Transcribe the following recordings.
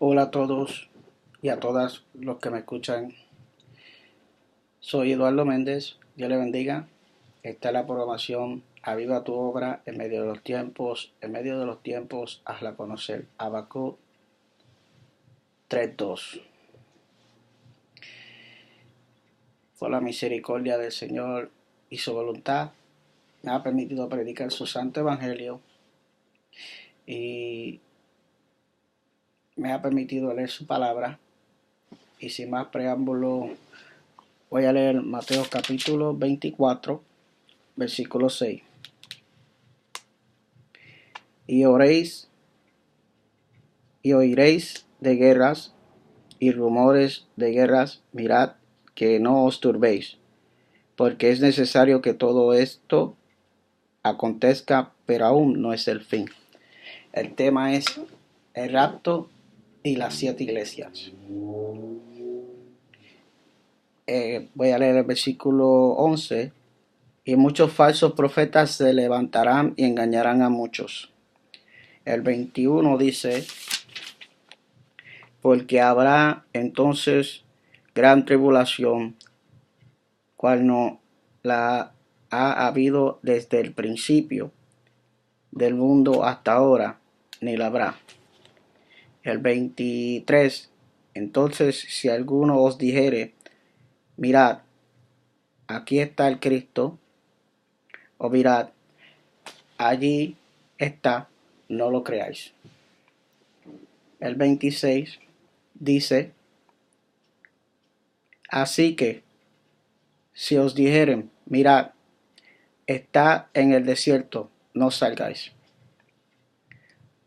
Hola a todos y a todas los que me escuchan. Soy Eduardo Méndez. Dios le bendiga. Esta es la programación Aviva tu obra en medio de los tiempos. En medio de los tiempos, hazla conocer. Habacuc 3:2. Por la misericordia del Señor y su voluntad, me ha permitido predicar su santo evangelio y me ha permitido leer su palabra. Y sin más preámbulo, voy a leer Mateo capítulo 24, versículo 6. Y oiréis de guerras y rumores de guerras. Mirad que no os turbéis, porque es necesario que todo esto acontezca, pero aún no es el fin. El tema es el rapto y las 7 iglesias. Voy a leer el versículo 11. Y muchos falsos profetas se levantarán y engañarán a muchos. El 21 dice: porque habrá entonces gran tribulación, cual no la ha habido desde el principio del mundo hasta ahora, ni la habrá. El 23, entonces si alguno os dijere, mirad, aquí está el Cristo, o mirad, allí está, no lo creáis. El 26 dice: así que, si os dijeren, mirad, está en el desierto, no salgáis.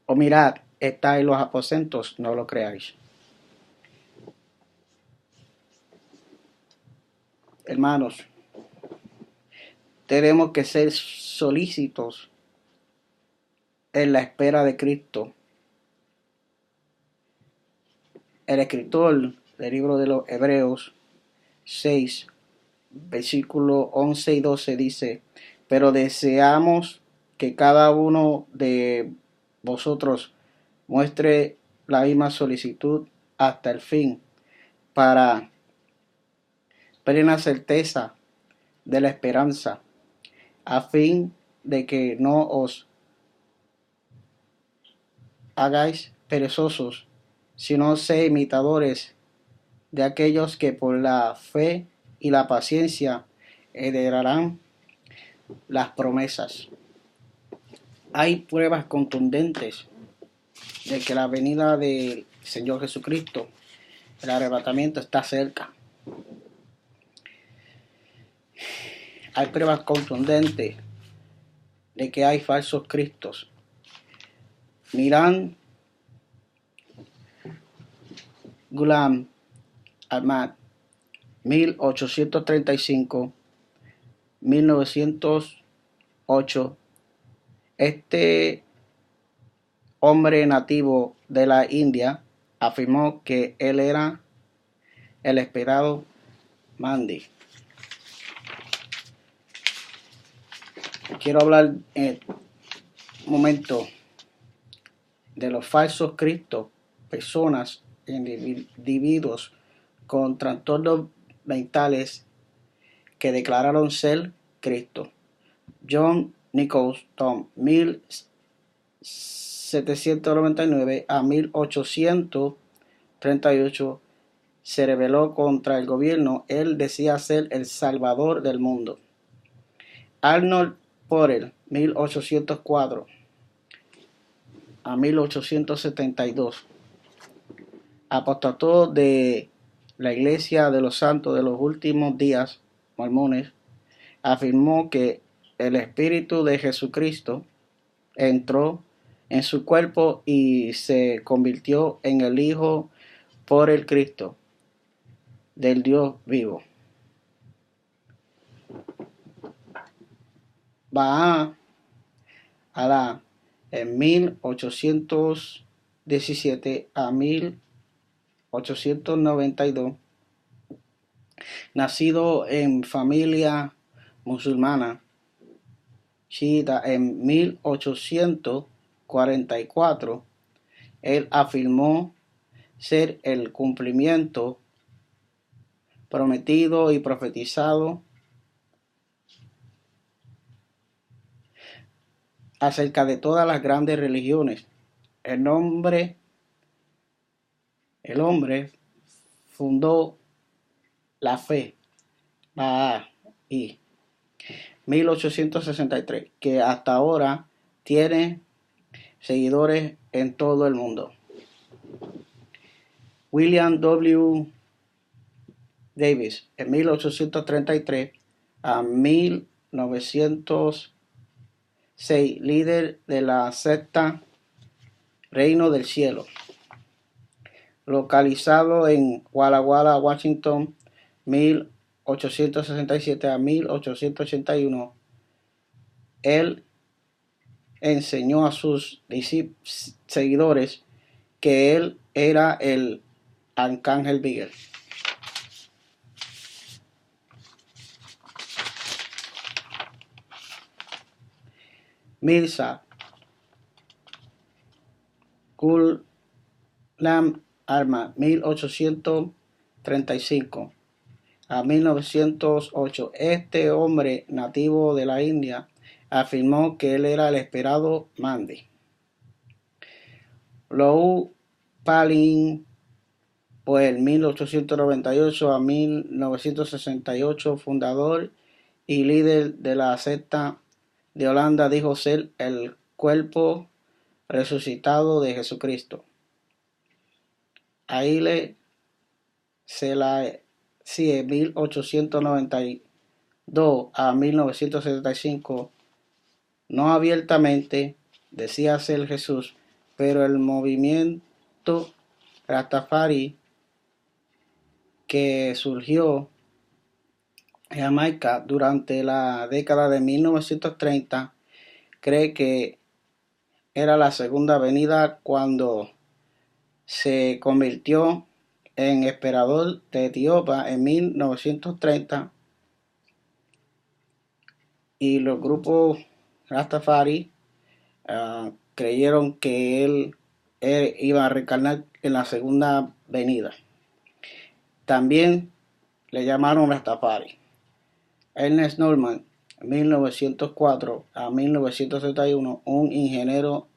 O mirad, está en los aposentos, no lo creáis. Hermanos, tenemos que ser solícitos en la espera de Cristo. El escritor del libro de los Hebreos 6, versículos 11 y 12 dice: pero deseamos que cada uno de vosotros muestre la misma solicitud hasta el fin, para plena certeza de la esperanza, a fin de que no os hagáis perezosos, sino sé imitadores de aquellos que por la fe y la paciencia heredarán las promesas. Hay pruebas contundentes de que la venida del Señor Jesucristo, el arrebatamiento, está cerca. Hay pruebas contundentes de que hay falsos cristos. Miran Ghulam Ahmad, 1835-1908. Este hombre nativo de la India afirmó que él era el esperado Mahdi. Quiero hablar en un momento de los falsos cristos, personas, individuos con trastornos mentales que declararon ser Cristo. John Nichols, Tom, 1799 a 1838, se rebeló contra el gobierno. Él decía ser el salvador del mundo. Arnold Porter, 1804 a 1872, apostató de la Iglesia de los Santos de los Últimos Días, mormones, afirmó que el Espíritu de Jesucristo entró en su cuerpo y se convirtió en el Hijo por el Cristo del Dios vivo. Baha Alá, en 1817 a 1892, nacido en familia musulmana chiita en 1844, él afirmó ser el cumplimiento prometido y profetizado acerca de todas las grandes religiones. El hombre fundó la fe, y 1863, que hasta ahora tiene seguidores en todo el mundo. William W. Davis, en 1833 a 1906, líder de la secta Reino del Cielo, localizado en Walla Walla, Washington, 1867 a 1881. Él enseñó a sus seguidores que él era el Arcángel Miguel. Mirza Ghulam Ahmad, 1835 a 1908. Este hombre nativo de la India afirmó que él era el esperado Mahdi. Lou Palin, pues 1898 a 1968, fundador y líder de la secta de Holanda, dijo ser el cuerpo resucitado de Jesucristo. Haile Selassie, 1892 a 1975, no abiertamente decía ser Jesús, pero el movimiento Rastafari que surgió en Jamaica durante la década de 1930 cree que era la segunda venida, cuando se convirtió en emperador de Etiopía en 1930, y los grupos Rastafari creyeron que él iba a reencarnar en la segunda venida. También le llamaron Rastafari. Ernest Norman, 1904 a 1971, un ingeniero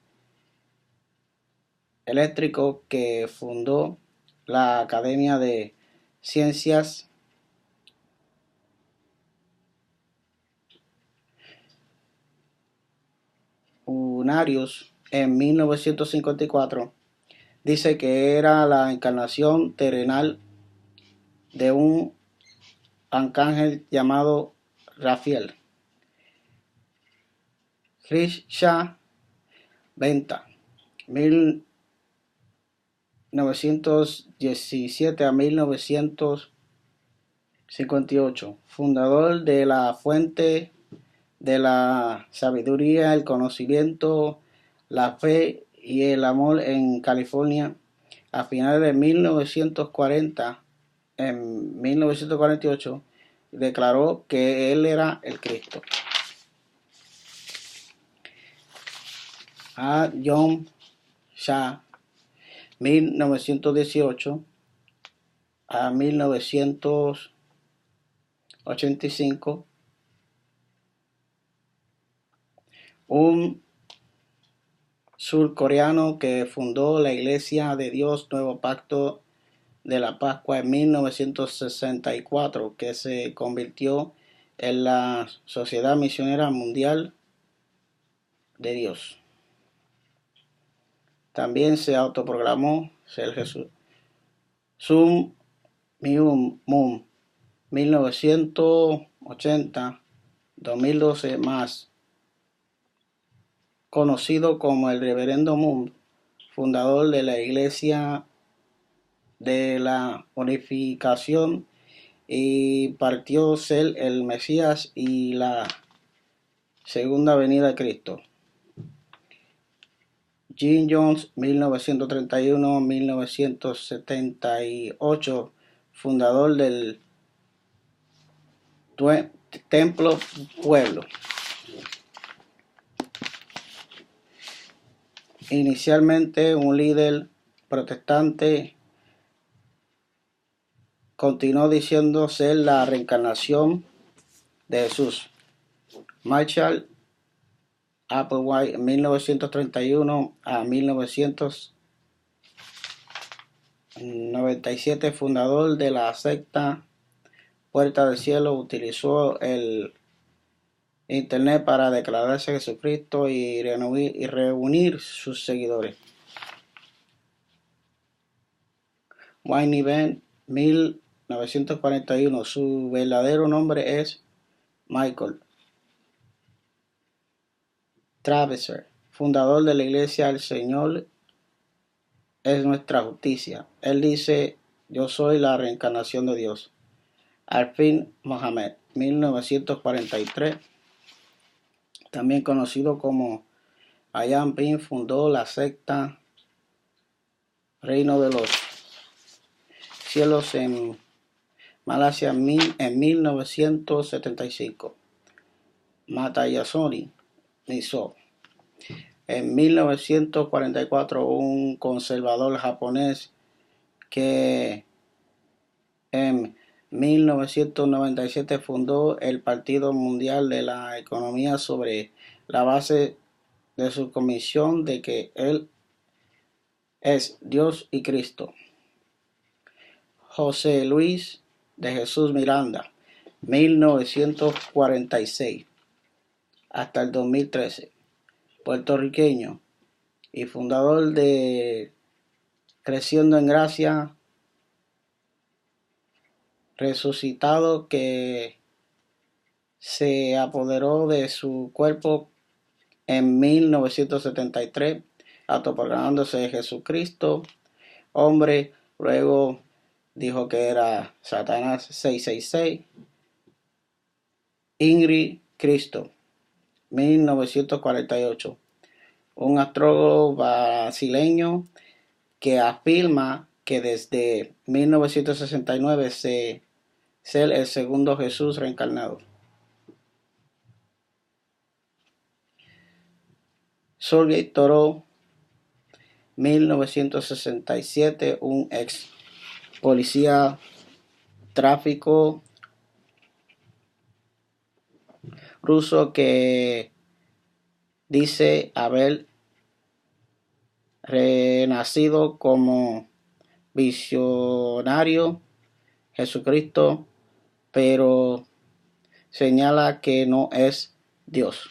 eléctrico que fundó la Academia de Ciencias Unarius en 1954, dice que era la encarnación terrenal de un arcángel llamado Rafael. Risha Venta, 1917 a 1958, fundador de la fuente de la sabiduría, el conocimiento, la fe y el amor en California. A finales de 1940, en 1948, declaró que él era el Cristo. A John Shah, 1918 a 1985, un surcoreano que fundó la Iglesia de Dios Nuevo Pacto de la Pascua en 1964, que se convirtió en la Sociedad Misionera Mundial de Dios. También se autoproclamó ser Jesús. Sun Myung Moon, 1980-2012, más conocido como el Reverendo Moon, fundador de la Iglesia de la Unificación, y partió ser el Mesías y la segunda venida de Cristo. Jim Jones, 1931-1978, fundador del Templo Pueblo. Inicialmente un líder protestante continuó diciendo ser la reencarnación de Jesús. Marshall Applewhite, 1931 a 1997, fundador de la secta Puerta del Cielo, utilizó el Internet para declararse a Jesucristo y reunir sus seguidores. Wayne Bennett, 1941. Su verdadero nombre es Michael Traverser, fundador de la Iglesia El Señor es nuestra justicia. Él dice: yo soy la reencarnación de Dios. Arfin Mohammed, 1943. También conocido como Ayam Bin, fundó la secta Reino de los Cielos en Malasia en 1975. Matayasuri Niso, en 1944, un conservador japonés que en 1997 fundó el Partido Mundial de la Economía sobre la base de su convicción de que Él es Dios y Cristo. José Luis de Jesús Miranda, 1946 hasta el 2013, puertorriqueño y fundador de Creciendo en Gracia Resucitado, que se apoderó de su cuerpo en 1973, autoproclamándose de Jesucristo, hombre. Luego dijo que era Satanás 666. Ingrid Cristo, 1948, un astrólogo brasileño que afirma que desde 1969 ser el segundo Jesús reencarnado. Sergei Toro, 1967, un ex policía tráfico ruso que dice haber renacido como visionario Jesucristo, pero señala que no es Dios.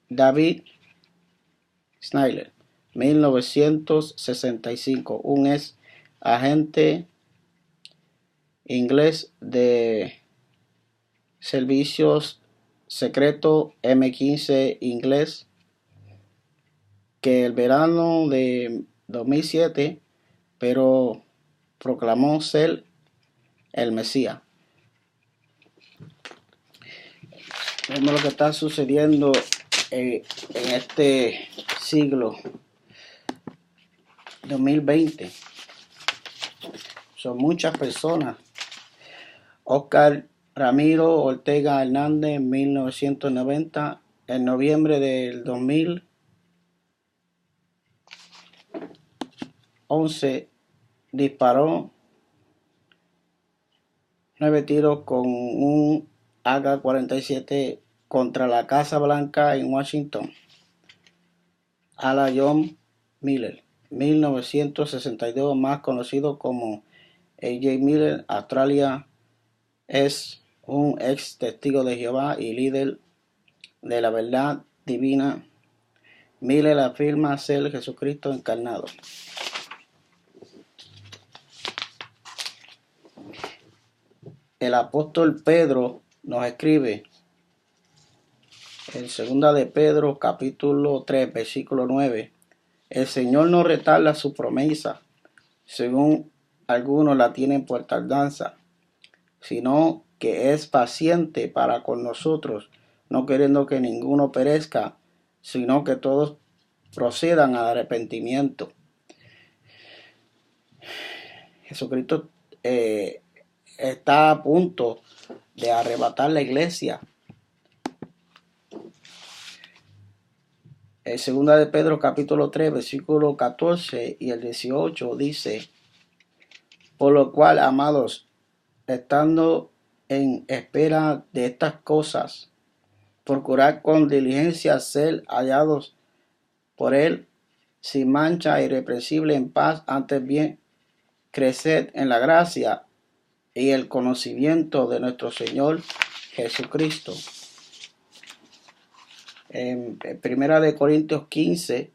David Snyder, 1965, un ex agente inglés de servicios secretos M15 inglés, que el verano de 2007 pero proclamó ser el Mesías. Vemos lo que está sucediendo en este siglo 2020. Son muchas personas. Oscar Ramiro Ortega Hernández, en 1990, en noviembre del 2011, disparó 9 tiros con un AK-47 contra la Casa Blanca en Washington. Alan John Miller, 1962, más conocido como A.J. Miller, Australia, es un ex testigo de Jehová y líder de la verdad divina. Miller afirma ser Jesucristo encarnado. El apóstol Pedro nos escribe en 2 de Pedro capítulo 3 versículo 9: el Señor no retarda su promesa, según algunos la tienen por tardanza, sino que es paciente para con nosotros, no queriendo que ninguno perezca, sino que todos procedan al arrepentimiento. Jesucristo está a punto de arrebatar la iglesia. En 2 de Pedro capítulo 3 versículo 14 y el 18 dice: Por lo cual, amados, estando en espera de estas cosas, procurar con diligencia ser hallados por él sin mancha, irreprensible en paz, antes bien creced en la gracia y el conocimiento de nuestro Señor Jesucristo. En 1 Corintios 15,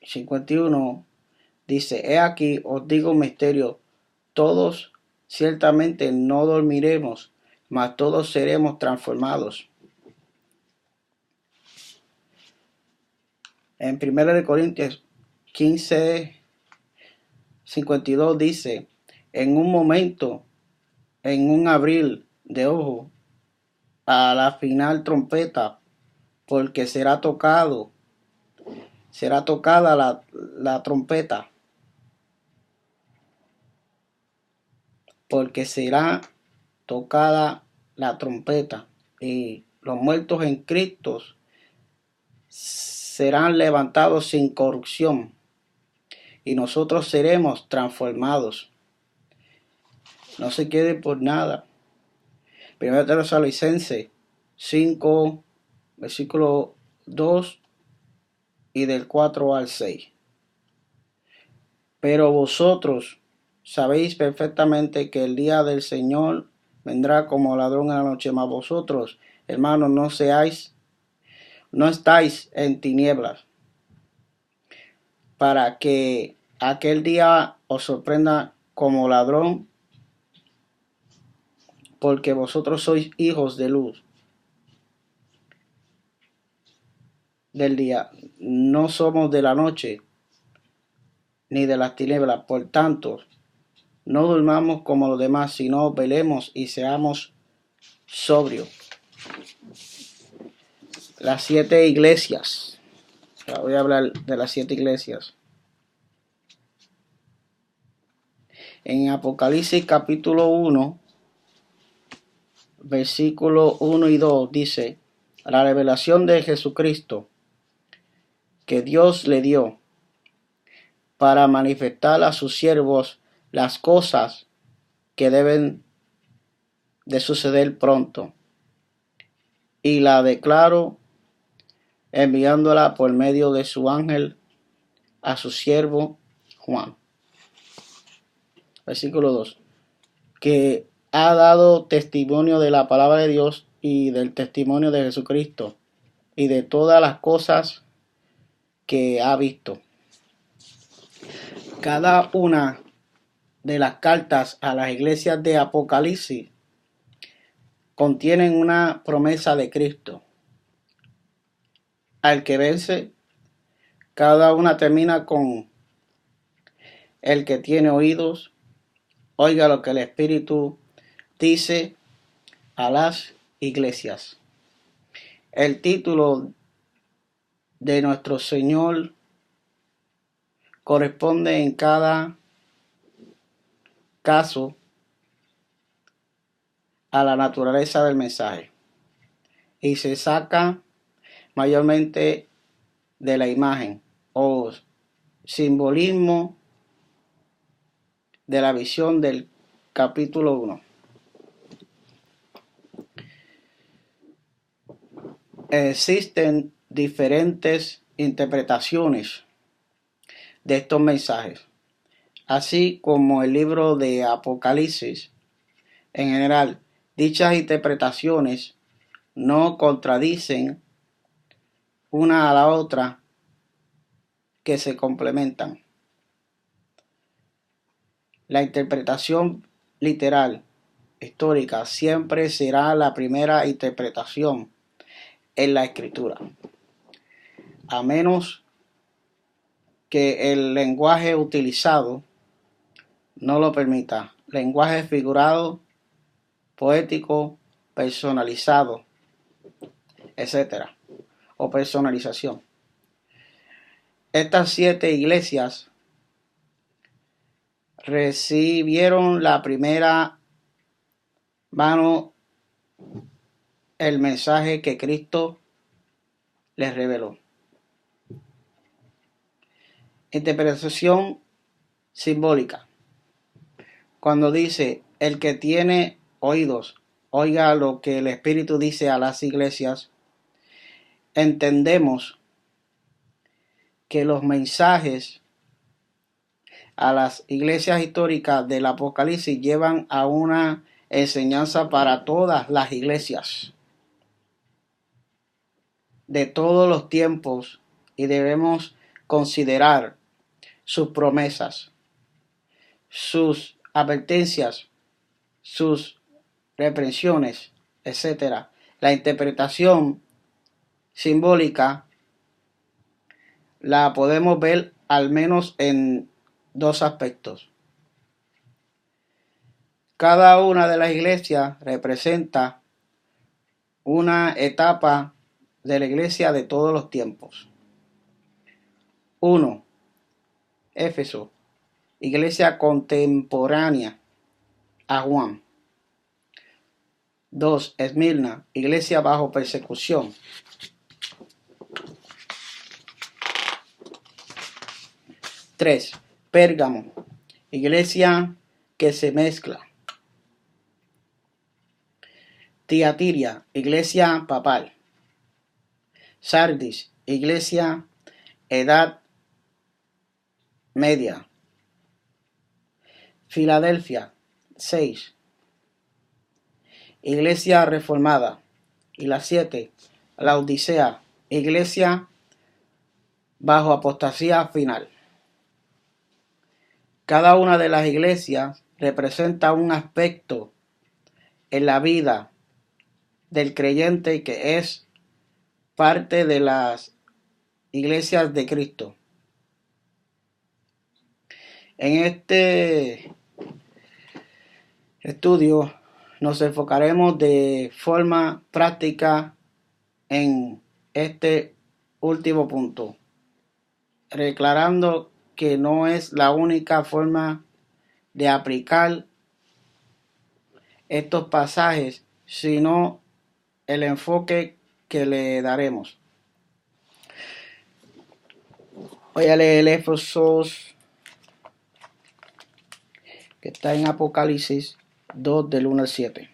51 dice: He aquí os digo un misterio, todos ciertamente no dormiremos, mas todos seremos transformados. En 1 Corintios 15, 52 dice: en un momento, en un abrir de ojo, a la final trompeta, porque será tocada la trompeta, porque será tocada la trompeta, y los muertos en Cristo serán levantados sin corrupción, y nosotros seremos transformados. No se quede por nada. 1 Tesalonicenses 5, versículo 2 y del 4 al 6. Pero vosotros sabéis perfectamente que el día del Señor vendrá como ladrón en la noche, mas vosotros, hermanos, no estáis en tinieblas, para que aquel día os sorprenda como ladrón, porque vosotros sois hijos de luz del día, no somos de la noche ni de las tinieblas. Por tanto, no durmamos como los demás, sino velemos y seamos sobrios. Las 7 iglesias. Voy a hablar de las 7 iglesias. En Apocalipsis capítulo 1, versículo 1 y 2 dice: la revelación de Jesucristo que Dios le dio para manifestar a sus siervos las cosas que deben de suceder pronto, y la declaró enviándola por medio de su ángel a su siervo Juan. Versículo 2. Que ha dado testimonio de la palabra de Dios y del testimonio de Jesucristo y de todas las cosas que ha visto. Cada una de las cartas a las iglesias de Apocalipsis contienen una promesa de Cristo. Al que vence, cada una termina con: el que tiene oídos, oiga lo que el Espíritu dice a las iglesias. El título de nuestro Señor corresponde en cada caso a la naturaleza del mensaje y se saca mayormente de la imagen o simbolismo de la visión del capítulo 1. Existen diferentes interpretaciones de estos mensajes, así como el libro de Apocalipsis. En general, dichas interpretaciones no contradicen una a la otra, que se complementan. La interpretación literal histórica siempre será la primera interpretación en la escritura, a menos que el lenguaje utilizado no lo permita. Lenguaje figurado, poético, personalizado, etcétera, o personalización. Estas 7 iglesias recibieron la primera mano el mensaje que Cristo les reveló. Interpretación simbólica. Cuando dice, el que tiene oídos, oiga lo que el Espíritu dice a las iglesias, entendemos que los mensajes a las iglesias históricas del Apocalipsis llevan a una enseñanza para todas las iglesias de todos los tiempos, y debemos considerar sus promesas, sus advertencias, sus reprensiones, etc. La interpretación simbólica la podemos ver al menos en dos aspectos. Cada una de las iglesias representa una etapa de la iglesia de todos los tiempos. 1. Éfeso, iglesia contemporánea a Juan. 2. Esmirna, iglesia bajo persecución. 3. Pérgamo, iglesia que se mezcla. Tiatira, iglesia papal. Sardis, iglesia edad media. Filadelfia, 6. Iglesia reformada. Y la 7. Laodicea, iglesia bajo apostasía final. Cada una de las iglesias representa un aspecto en la vida del creyente que es parte de las iglesias de Cristo. En este estudio nos enfocaremos de forma práctica en este último punto, declarando que no es la única forma de aplicar estos pasajes, sino el enfoque que le daremos. Voy a leer Efesios, que está en Apocalipsis 2 del 1 al 7.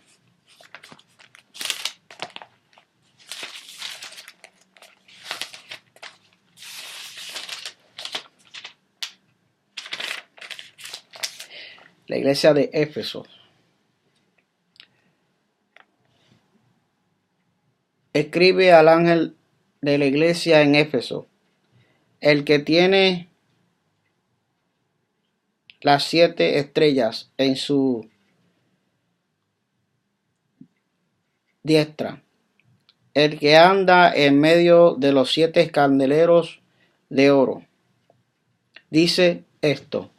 La iglesia de Éfeso. Escribe al ángel de la iglesia en Éfeso, el que tiene las 7 estrellas en su diestra, el que anda en medio de los 7 candeleros de oro. Dice esto: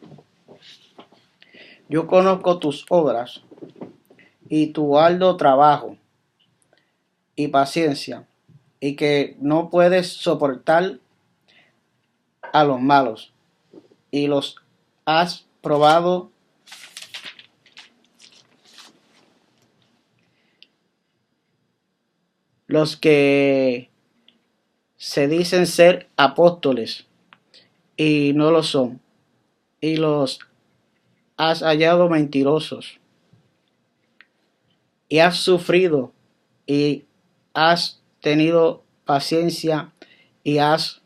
yo conozco tus obras y tu arduo trabajo y paciencia, y que no puedes soportar a los malos, y los has probado los que se dicen ser apóstoles y no lo son, y los has hallado mentirosos, y has sufrido y has tenido paciencia y has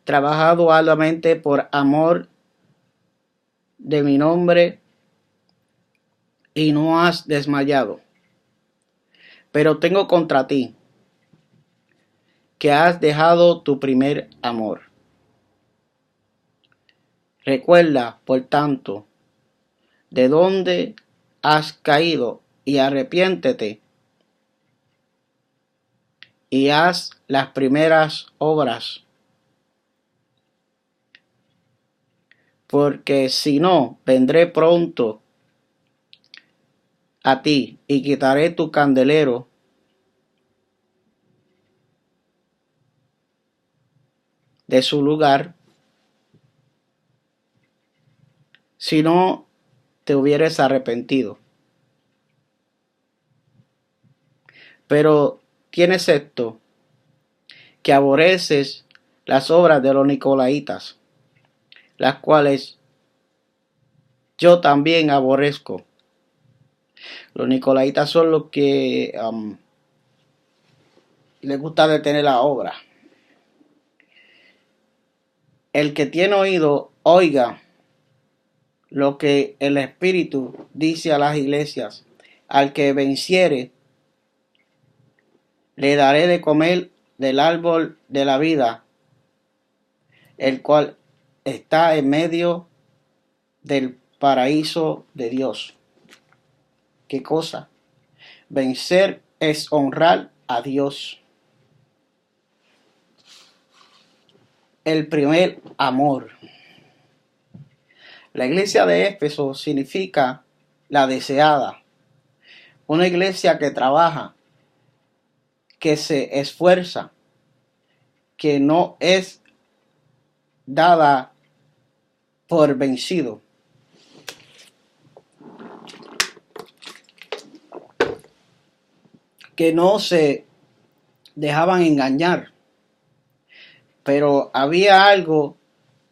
trabajado arduamente por amor de mi nombre y no has desmayado. Pero tengo contra ti que has dejado tu primer amor. Recuerda, por tanto, de dónde has caído y arrepiéntete y haz las primeras obras, porque si no, vendré pronto a ti y quitaré tu candelero de su lugar, si no te hubieres arrepentido. Pero tienes esto, que aborreces las obras de los nicolaitas, las cuales yo también aborrezco. Los nicolaitas son los que les gusta detener la obra. El que tiene oído, oiga lo que el Espíritu dice a las iglesias. Al que venciere, le daré de comer del árbol de la vida, el cual está en medio del paraíso de Dios. ¿Qué cosa? Vencer es honrar a Dios. El primer amor. La iglesia de Éfeso significa la deseada. Una iglesia que trabaja, que se esfuerza, que no es dada por vencido. Que no se dejaban engañar. Pero había algo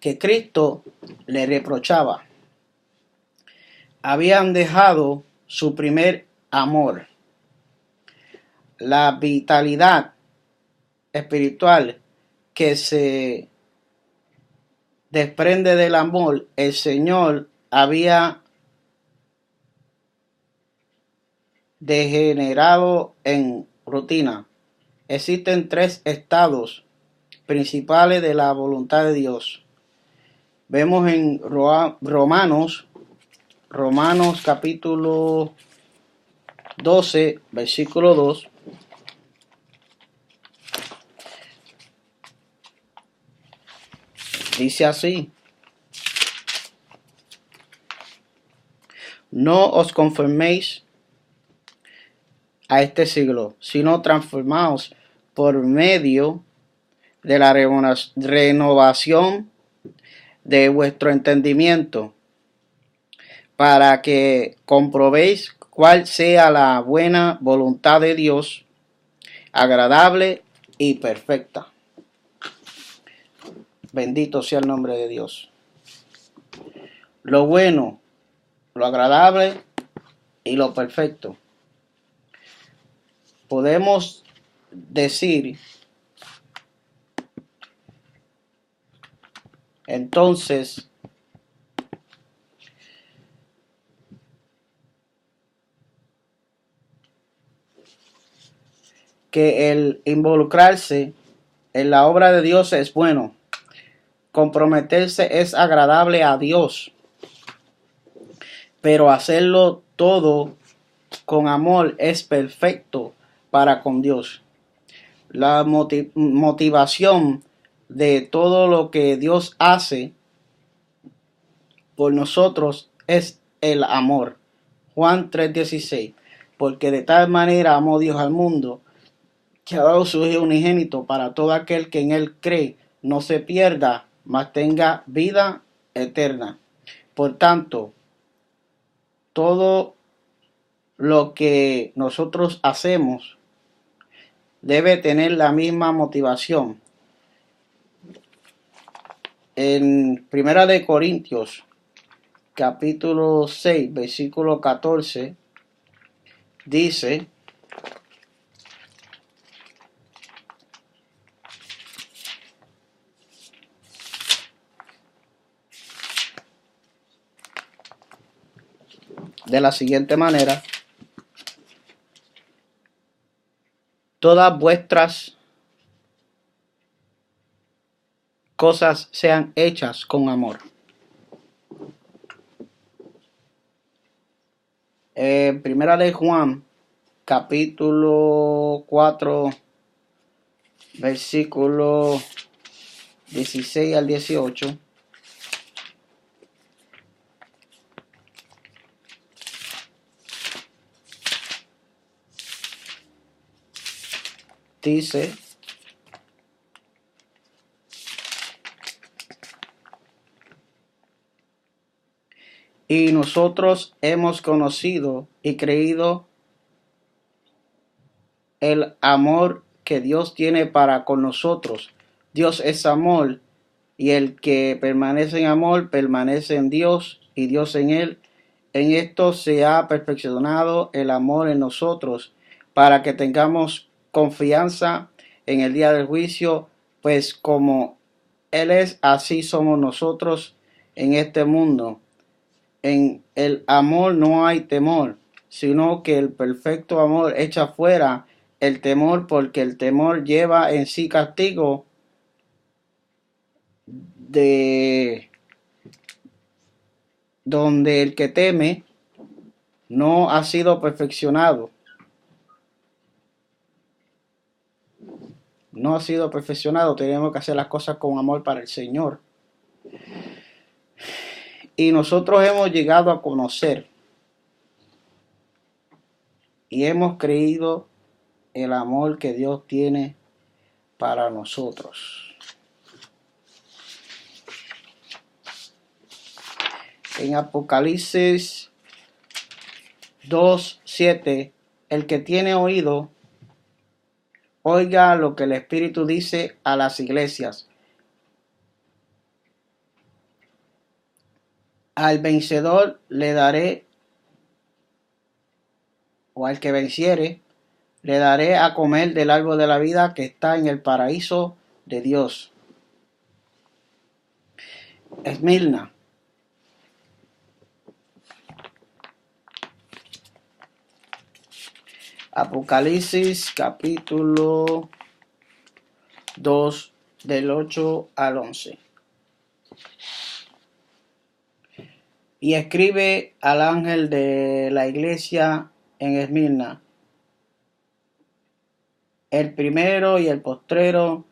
que Cristo le reprochaba. Habían dejado su primer amor. La vitalidad espiritual que se desprende del amor, el Señor había degenerado en rutina. Existen tres estados principales de la voluntad de Dios. Vemos en Romanos capítulo 12, versículo 2. Dice así: no os conforméis a este siglo, sino transformaos por medio de la renovación de vuestro entendimiento, para que comprobéis cuál sea la buena voluntad de Dios, agradable y perfecta. Bendito sea el nombre de Dios. Lo bueno, lo agradable y lo perfecto. Podemos decir entonces que el involucrarse en la obra de Dios es bueno. Comprometerse es agradable a Dios. Pero hacerlo todo con amor es perfecto para con Dios. La motivación de todo lo que Dios hace por nosotros es el amor. Juan 3:16. Porque de tal manera amó Dios al mundo, que ha dado su Hijo unigénito para todo aquel que en él cree, no se pierda, mas tenga vida eterna. Por tanto, todo lo que nosotros hacemos debe tener la misma motivación. En Primera de Corintios, capítulo 6, versículo 14, dice: de la siguiente manera: todas vuestras cosas sean hechas con amor. Primera de Juan, capítulo 4, versículo 16 al 18. Dice: y nosotros hemos conocido y creído el amor que Dios tiene para con nosotros. Dios es amor, Y el que permanece en amor, permanece en Dios y Dios en él. En esto se ha perfeccionado el amor en nosotros, para que tengamos confianza en el día del juicio, pues como Él es, así somos nosotros en este mundo. En el amor no hay temor, sino que el perfecto amor echa fuera el temor, porque el temor lleva en sí castigo, de donde el que teme no ha sido perfeccionado. No ha sido perfeccionado. Tenemos que hacer las cosas con amor para el Señor. Y nosotros hemos llegado a conocer y hemos creído el amor que Dios tiene para nosotros. En Apocalipsis 2:7, el que tiene oído, oiga lo que el Espíritu dice a las iglesias. Al vencedor le daré, o al que venciere, le daré a comer del árbol de la vida que está en el paraíso de Dios. Esmirna. Apocalipsis capítulo 2 del 8 al 11. Y escribe al ángel de la iglesia en Esmirna, el primero y el postrero,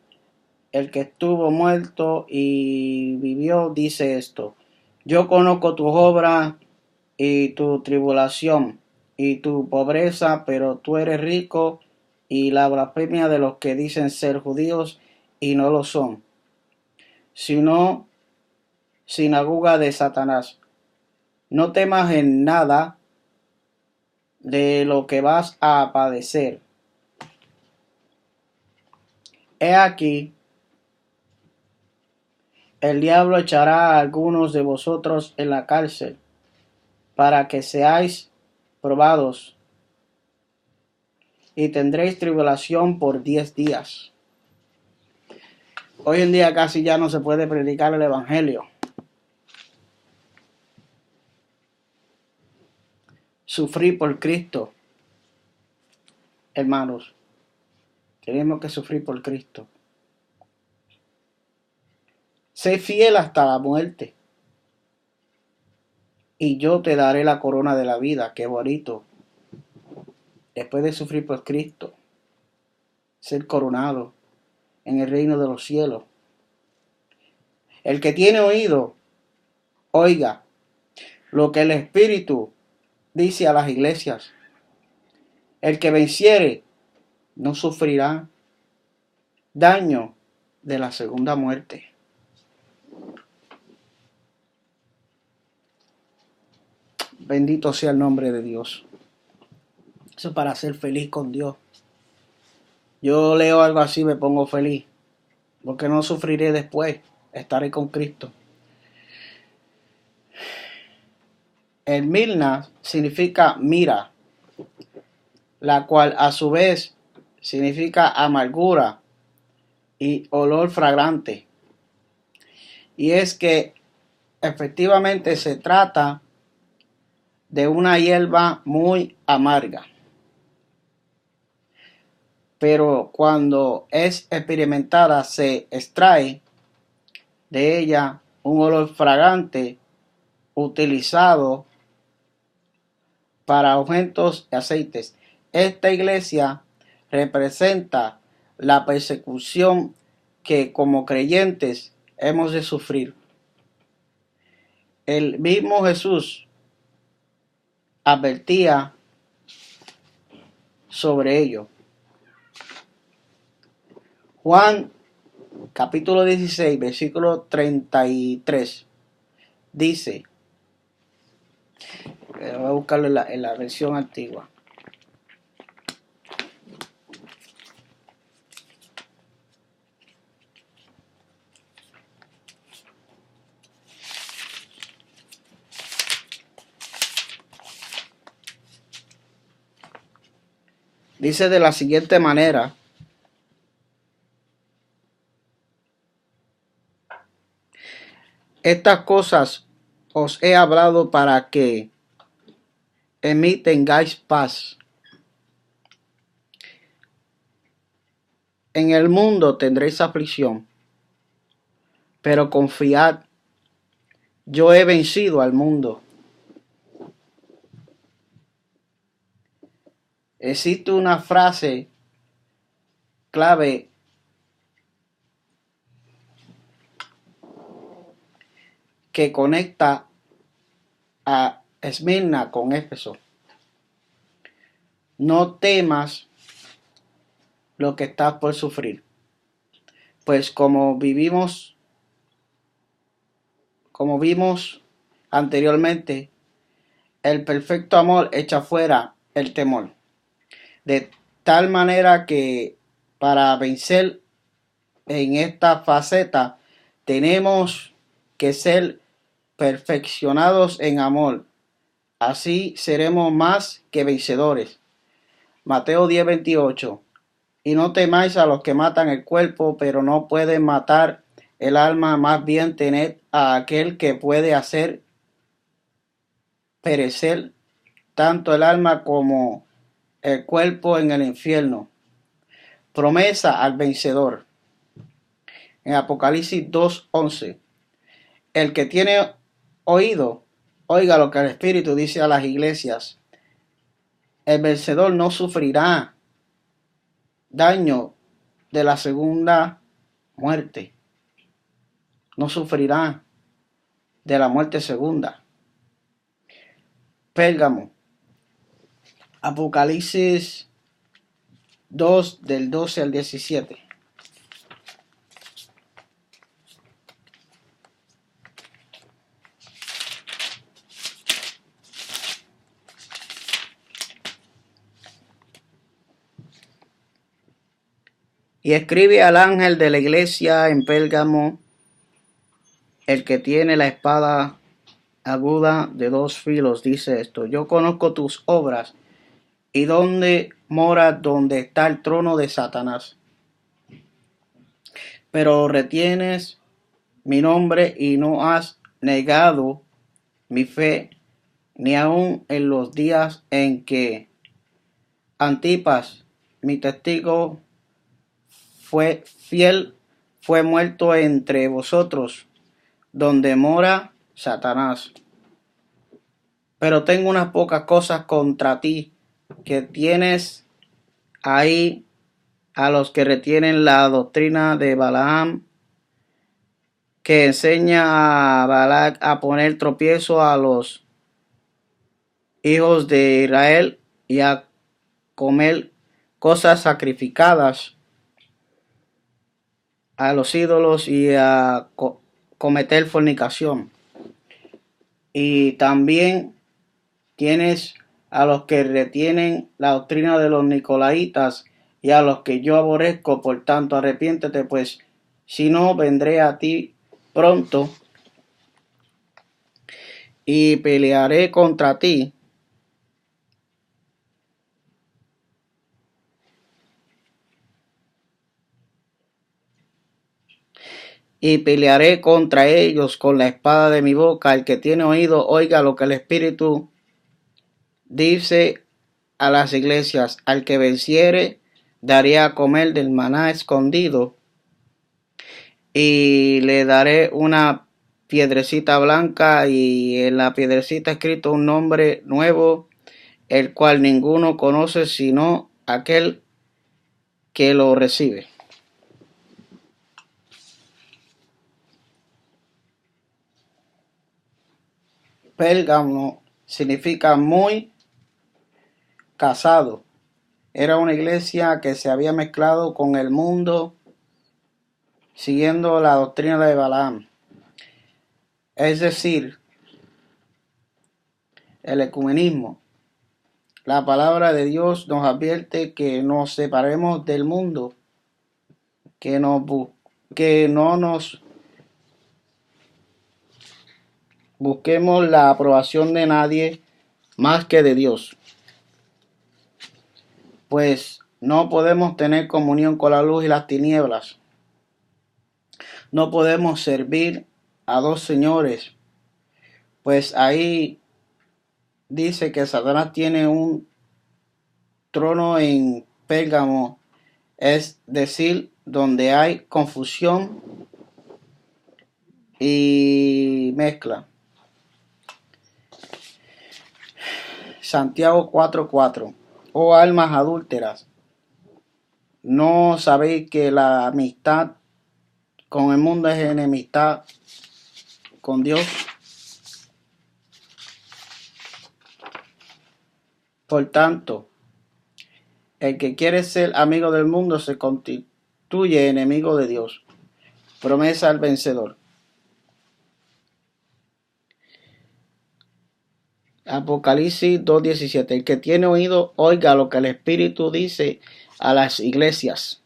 el que estuvo muerto y vivió, dice esto: yo conozco tus obras y tu tribulación y tu pobreza, pero tú eres rico, y la blasfemia de los que dicen ser judíos y no lo son, sino sinagoga de Satanás. No temas en nada de lo que vas a padecer. He aquí, el diablo echará a algunos de vosotros en la cárcel, para que seáis probados, y tendréis tribulación por 10 días. Hoy en día casi ya no se puede predicar el evangelio. Sufrir por Cristo, hermanos. Tenemos que sufrir por Cristo. Sé fiel hasta la muerte, y yo te daré la corona de la vida. Qué bonito. Después de sufrir por Cristo, ser coronado en el reino de los cielos. El que tiene oído, oiga lo que el Espíritu dice a las iglesias. El que venciere no sufrirá daño de la segunda muerte. Bendito sea el nombre de Dios. Eso es para ser feliz con Dios. Yo leo algo así y me pongo feliz, porque no sufriré después, estaré con Cristo. El Milna significa mira, la cual a su vez significa amargura y olor fragante. Y es que efectivamente se trata de una hierba muy amarga, pero cuando es experimentada se extrae de ella un olor fragante utilizado para ungüentos y aceites. Esta iglesia representa la persecución que como creyentes hemos de sufrir. El mismo Jesús advertía sobre ello. Juan capítulo 16, versículo 33 dice, voy a buscarlo en la versión antigua. Dice de la siguiente manera: estas cosas os he hablado para que en mí tengáis paz. En el mundo tendréis aflicción, pero confiad, yo he vencido al mundo. Existe una frase clave que conecta a Esmirna con Éfeso. No temas lo que estás por sufrir, pues como vimos anteriormente, el perfecto amor echa fuera el temor. De tal manera que para vencer en esta faceta tenemos que ser perfeccionados en amor. Así seremos más que vencedores. Mateo 10:28. Y no temáis a los que matan el cuerpo, pero no pueden matar el alma, más bien tened a aquel que puede hacer perecer tanto el alma como el cuerpo en el infierno. Promesa al vencedor. En Apocalipsis 2:11. El que tiene oído, oiga lo que el Espíritu dice a las iglesias. El vencedor no sufrirá daño de la segunda muerte. No sufrirá de la muerte segunda. Pérgamo. Apocalipsis 2 del 12 al 17. Y escribe al ángel de la iglesia en Pérgamo, el que tiene la espada aguda de dos filos, dice esto: yo conozco tus obras y donde está el trono de Satanás, pero retienes mi nombre y no has negado mi fe, ni aun en los días en que Antipas, mi testigo fue fiel, fue muerto entre vosotros, donde mora Satanás. Pero tengo unas pocas cosas contra ti, que tienes ahí a los que retienen la doctrina de Balaam, que enseña a Balac a poner tropiezo a los hijos de Israel y a comer cosas sacrificadas a los ídolos y a cometer fornicación. Y también tienes a los que retienen la doctrina de los nicolaitas y a los que yo aborrezco. Por tanto, arrepiéntete, pues si no, vendré a ti pronto y pelearé contra ti y pelearé contra ellos con la espada de mi boca. El que tiene oído, oiga lo que el Espíritu dice a las iglesias. Al que venciere, daré a comer del maná escondido, y le daré una piedrecita blanca, y en la piedrecita escrito un nombre nuevo, el cual ninguno conoce sino aquel que lo recibe. Pérgamo significa muy casado. Era una iglesia que se había mezclado con el mundo siguiendo la doctrina de Balaam. Es decir, el ecumenismo. La palabra de Dios nos advierte que nos separemos del mundo, que no nos busquemos la aprobación de nadie más que de Dios. pues no podemos tener comunión con la luz y las tinieblas. No podemos servir a dos señores, pues ahí dice que Satanás tiene un trono en Pérgamo, es decir, donde hay confusión y mezcla. Santiago 4:4. Oh almas adúlteras, ¿no sabéis que la amistad con el mundo es enemistad con Dios? Por tanto, el que quiere ser amigo del mundo se constituye enemigo de Dios. Promesa al vencedor. Apocalipsis 2:17. El que tiene oído, oiga lo que el Espíritu dice a las iglesias.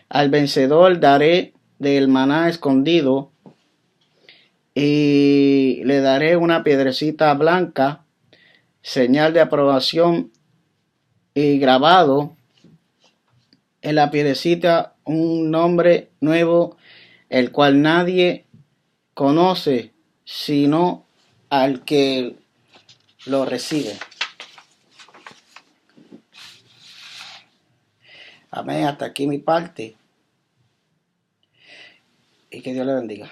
Al vencedor daré del maná escondido y le daré una piedrecita blanca, señal de aprobación, y grabado en la piedrecita un nombre nuevo, el cual nadie conoce sino al que lo recibe. Amén. Hasta aquí mi parte. Y que Dios le bendiga.